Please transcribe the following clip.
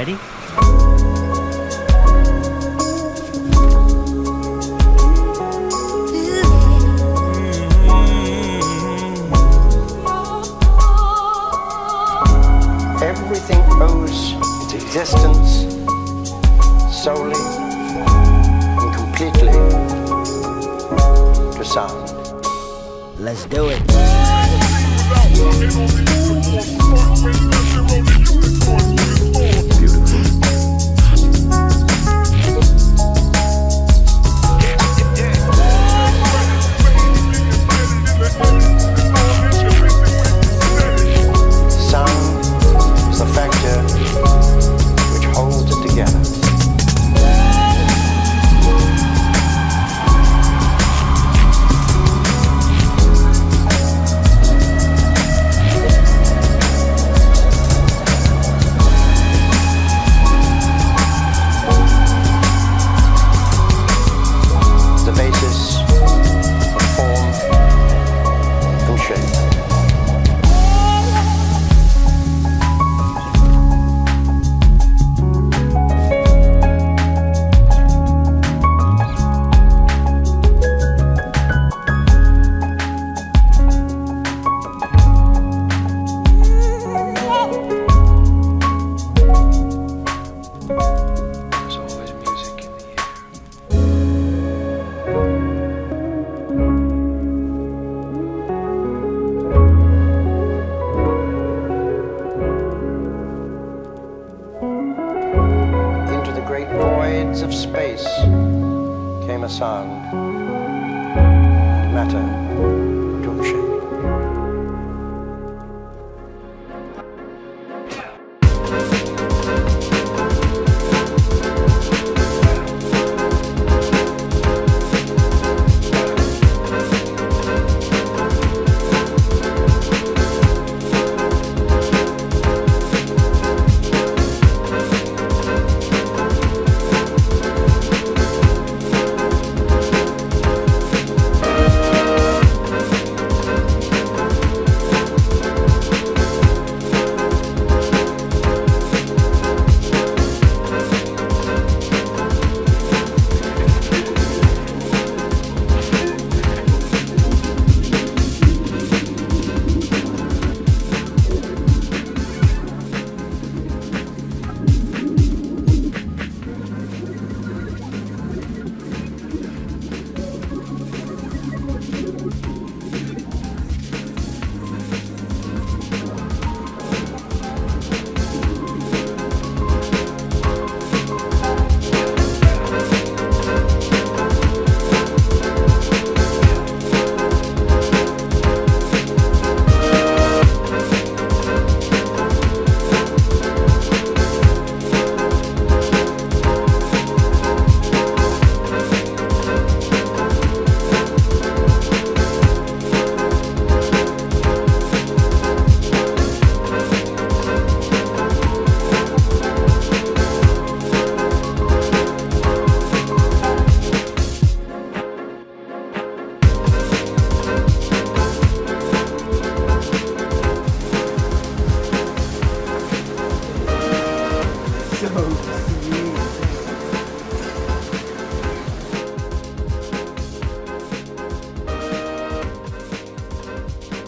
Ready? Everything owes its existence solely and completely to sound. Let's do it. Sound is the factor which holds it together. The basis of form and shape. There's always music in the air. Into the great voids of space came a sound, and matter took shape. So